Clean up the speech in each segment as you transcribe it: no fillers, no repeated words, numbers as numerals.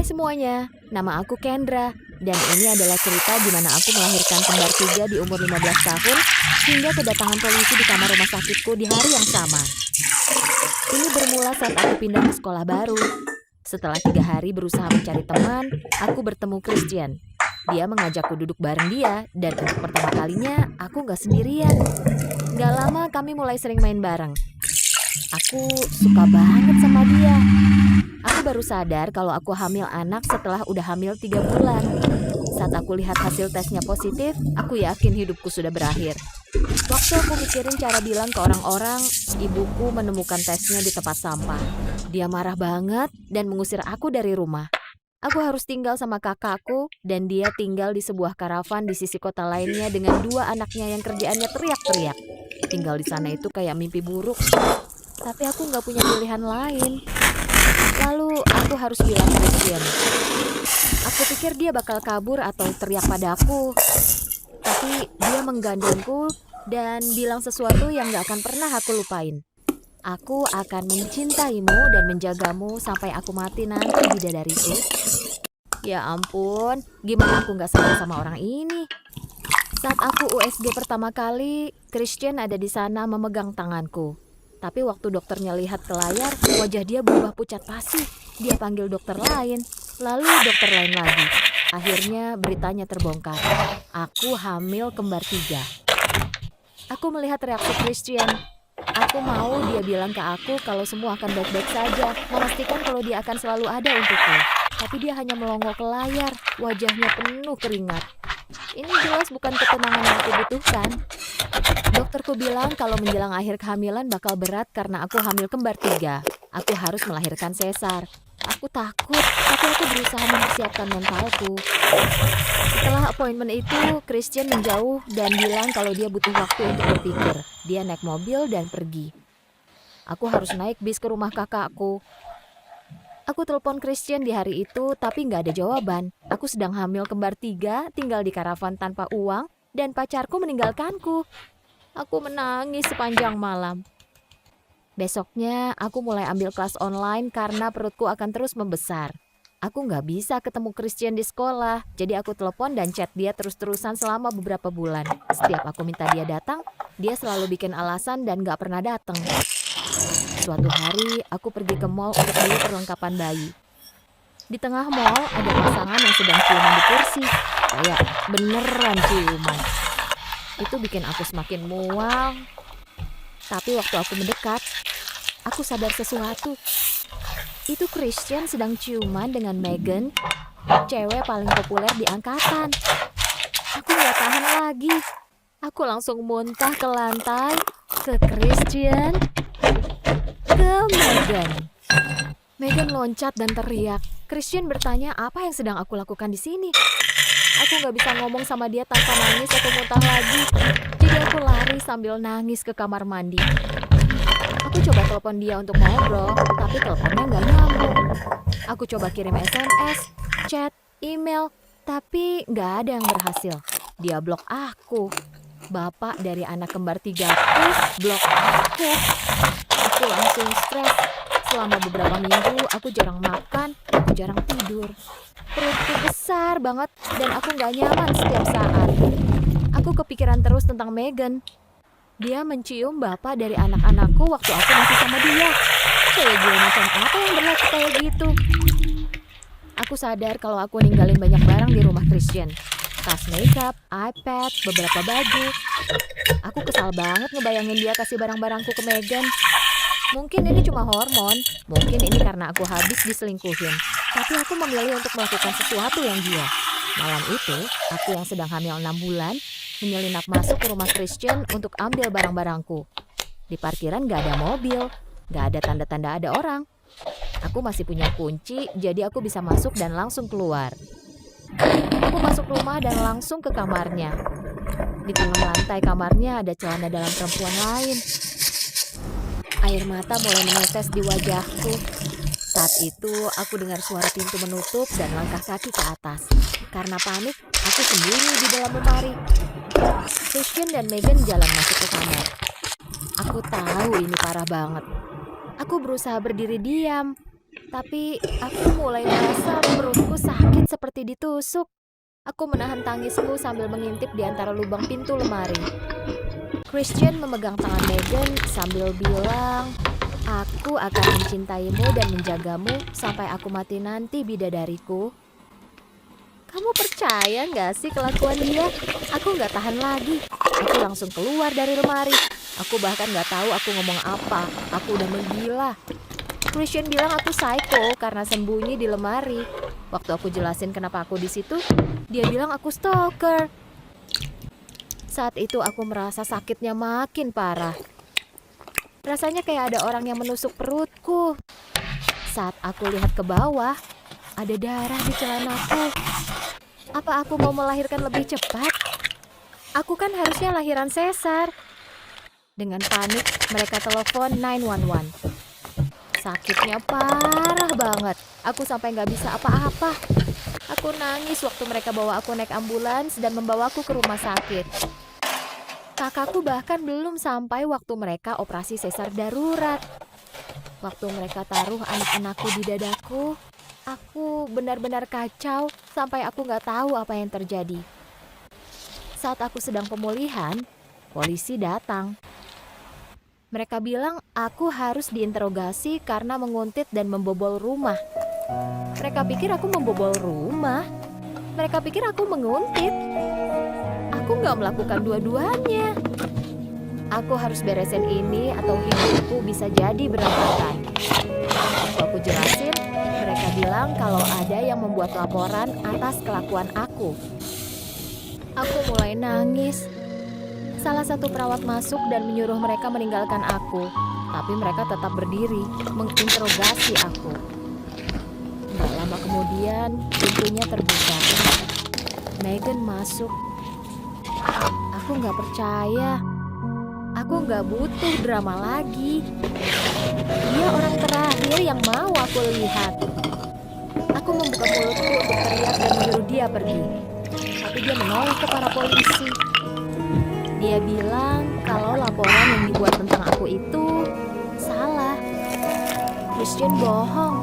Hai semuanya, nama aku Kendra, dan ini adalah cerita di mana aku melahirkan kembar tiga di umur 15 tahun hingga kedatangan polisi di kamar rumah sakitku di hari yang sama. Ini bermula saat aku pindah ke sekolah baru. Setelah 3 hari berusaha mencari teman, aku bertemu Christian. Dia mengajakku duduk bareng dia, dan untuk pertama kalinya aku gak sendirian. Gak lama kami mulai sering main bareng. Aku suka banget sama dia. Aku baru sadar kalau aku hamil anak setelah udah hamil 3 bulan. Saat aku lihat hasil tesnya positif, aku yakin hidupku sudah berakhir. Waktu aku mikirin cara bilang ke orang-orang, ibuku menemukan tesnya di tempat sampah. Dia marah banget dan mengusir aku dari rumah. Aku harus tinggal sama kakakku dan dia tinggal di sebuah karavan di sisi kota lainnya dengan 2 anaknya yang kerjaannya teriak-teriak. Tinggal di sana itu kayak mimpi buruk. Tapi aku gak punya pilihan lain. Lalu aku harus bilang ke Christian. Aku pikir dia bakal kabur atau teriak padaku. Tapi dia menggandengku dan bilang sesuatu yang gak akan pernah aku lupain. Aku akan mencintaimu dan menjagamu sampai aku mati nanti, bidadariku. Ya ampun, gimana aku gak sayang sama orang ini? Saat aku USG pertama kali, Christian ada di sana memegang tanganku. Tapi waktu dokternya lihat ke layar, wajah dia berubah pucat pasi. Dia panggil dokter lain, lalu dokter lain lagi. Akhirnya beritanya terbongkar. Aku hamil kembar 3. Aku melihat reaksi Christian. Aku mau dia bilang ke aku kalau semua akan baik-baik saja, memastikan kalau dia akan selalu ada untukku. Tapi dia hanya melongo ke layar, wajahnya penuh keringat. Ini jelas bukan ketenangan yang aku butuhkan. Dokterku bilang kalau menjelang akhir kehamilan bakal berat karena aku hamil kembar 3. Aku harus melahirkan sesar. Aku takut, tapi aku berusaha mempersiapkan mentalku. Setelah appointment itu, Christian menjauh dan bilang kalau dia butuh waktu untuk berpikir. Dia naik mobil dan pergi. Aku harus naik bis ke rumah kakakku. Aku telepon Christian di hari itu, tapi nggak ada jawaban. Aku sedang hamil kembar 3, tinggal di karavan tanpa uang, dan pacarku meninggalkanku. Aku menangis sepanjang malam. Besoknya, aku mulai ambil kelas online karena perutku akan terus membesar. Aku nggak bisa ketemu Christian di sekolah, jadi aku telepon dan chat dia terus-terusan selama beberapa bulan. Setiap aku minta dia datang, dia selalu bikin alasan dan nggak pernah datang. Suatu hari, aku pergi ke mall untuk beli perlengkapan bayi. Di tengah mall, ada pasangan yang sedang ciuman di kursi. Kayak beneran ciuman. Itu bikin aku semakin mual. Tapi waktu aku mendekat, aku sadar sesuatu. Itu Christian sedang ciuman dengan Megan, cewek paling populer di angkatan. Aku gak tahan lagi. Aku langsung muntah ke lantai, ke Christian, ke Megan. Megan loncat dan teriak. Christian bertanya apa yang sedang aku lakukan di sini. Aku gak bisa ngomong sama dia tanpa nangis atau muntah lagi. Jadi aku lari sambil nangis ke kamar mandi. Aku coba telepon dia untuk ngobrol, tapi teleponnya gak nyambung. Aku coba kirim SMS, chat, email, tapi gak ada yang berhasil. Dia blok aku. Bapak dari anak kembar 3-ku blok aku. Aku langsung stres. Selama beberapa minggu, aku jarang makan, aku jarang tidur. Perutku besar banget dan aku gak nyaman setiap saat. Aku kepikiran terus tentang Megan. Dia mencium bapak dari anak-anakku waktu aku masih sama dia. Cewek gue macam apa yang berlaku kayak gitu? Aku sadar kalau aku ninggalin banyak barang di rumah Christian. Tas makeup, iPad, beberapa baju. Aku kesal banget ngebayangin dia kasih barang-barangku ke Megan. Mungkin ini cuma hormon, mungkin ini karena aku habis diselingkuhin. Tapi aku memilih untuk melakukan sesuatu yang gila. Malam itu, aku yang sedang hamil 6 bulan, menyelinap masuk ke rumah Christian untuk ambil barang-barangku. Di parkiran gak ada mobil, gak ada tanda-tanda ada orang. Aku masih punya kunci, jadi aku bisa masuk dan langsung keluar. Aku masuk rumah dan langsung ke kamarnya. Di tengah lantai kamarnya ada celana dalam perempuan lain. Air mata mulai menetes di wajahku. Saat itu, aku dengar suara pintu menutup dan langkah kaki ke atas. Karena panik, aku sembunyi di dalam lemari. Christian dan Megan jalan masuk ke kamar. Aku tahu ini parah banget. Aku berusaha berdiri diam, tapi aku mulai merasa perut seperti ditusuk. Aku menahan tangisku sambil mengintip di antara lubang pintu lemari. Christian memegang tangan Megan sambil bilang, "Aku akan mencintaimu dan menjagamu sampai aku mati nanti, bidadariku." Kamu percaya nggak sih kelakuan dia? Aku nggak tahan lagi. Aku langsung keluar dari lemari. Aku bahkan nggak tahu aku ngomong apa. Aku udah menggila. Christian bilang aku psycho karena sembunyi di lemari. Waktu aku jelasin kenapa aku di situ, dia bilang aku stalker. Saat itu aku merasa sakitnya makin parah. Rasanya kayak ada orang yang menusuk perutku. Saat aku lihat ke bawah, ada darah di celanaku. Apa aku mau melahirkan lebih cepat? Aku kan harusnya lahiran sesar. Dengan panik, mereka telepon 911. Sakitnya parah banget. Aku sampai nggak bisa apa-apa. Aku nangis waktu mereka bawa aku naik ambulans dan membawaku ke rumah sakit. Kakakku bahkan belum sampai waktu mereka operasi sesar darurat. Waktu mereka taruh anak-anakku di dadaku, aku benar-benar kacau sampai aku nggak tahu apa yang terjadi. Saat aku sedang pemulihan, polisi datang. Mereka bilang aku harus diinterogasi karena menguntit dan membobol rumah. Mereka pikir aku membobol rumah. Mereka pikir aku menguntit. Aku nggak melakukan dua-duanya. Aku harus beresin ini atau hidupku bisa jadi berantakan. Waktu aku jelasin, mereka bilang kalau ada yang membuat laporan atas kelakuan aku. Aku mulai nangis. Salah satu perawat masuk dan menyuruh mereka meninggalkan aku. Tapi mereka tetap berdiri, menginterogasi aku. Gak lama kemudian, pintunya terbuka. Megan masuk. Aku gak percaya. Aku gak butuh drama lagi. Dia orang terakhir yang mau aku lihat. Aku membuka mulutku untuk teriak dan menyuruh dia pergi. Tapi dia menoleh ke para polisi. Dia bilang kalau laporan yang dibuat tentang aku itu salah. Christian bohong.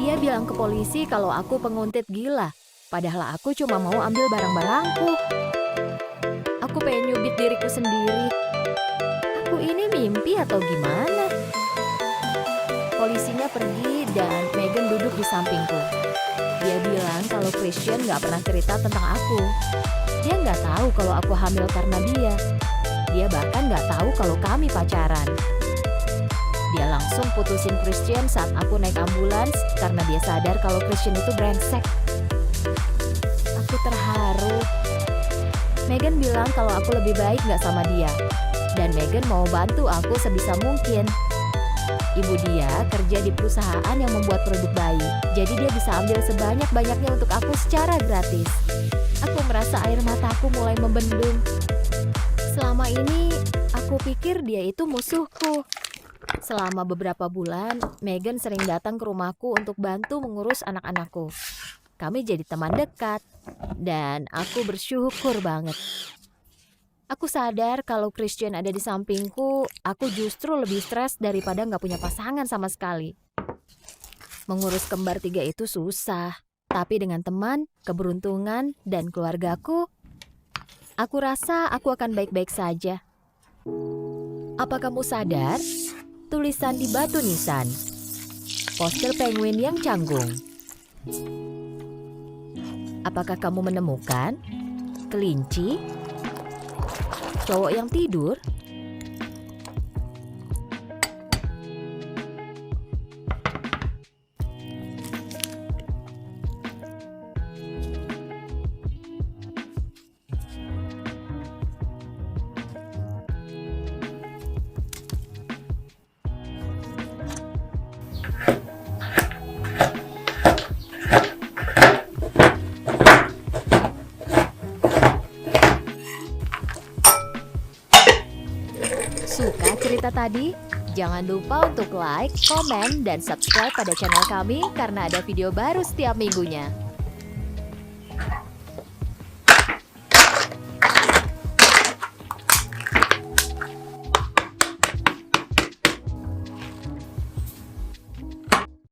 Dia bilang ke polisi kalau aku penguntit gila. Padahal aku cuma mau ambil barang-barangku. Aku pengen nyubit diriku sendiri. Aku ini mimpi atau gimana? Polisinya pergi dan Megan duduk di sampingku. Dia bilang kalau Christian gak pernah cerita tentang aku. Dia nggak tahu kalau aku hamil karena dia. Dia bahkan nggak tahu kalau kami pacaran. Dia langsung putusin Christian saat aku naik ambulans karena dia sadar kalau Christian itu brengsek. Aku terharu. Megan bilang kalau aku lebih baik nggak sama dia. Dan Megan mau bantu aku sebisa mungkin. Ibu dia kerja di perusahaan yang membuat produk bayi. Jadi dia bisa ambil sebanyak-banyaknya untuk aku secara gratis. Aku merasa air mataku mulai membendung. Selama ini, aku pikir dia itu musuhku. Selama beberapa bulan, Megan sering datang ke rumahku untuk bantu mengurus anak-anakku. Kami jadi teman dekat, dan aku bersyukur banget. Aku sadar kalau Christian ada di sampingku, aku justru lebih stres daripada nggak punya pasangan sama sekali. Mengurus kembar 3 itu susah. Tapi dengan teman, keberuntungan, dan keluargaku, aku rasa aku akan baik-baik saja. Apa kamu sadar? Tulisan di batu nisan. Poster penguin yang canggung. Apakah kamu menemukan? Kelinci? Cowok yang tidur? Suka cerita tadi? Jangan lupa untuk like, komen, dan subscribe pada channel kami karena ada video baru setiap minggunya.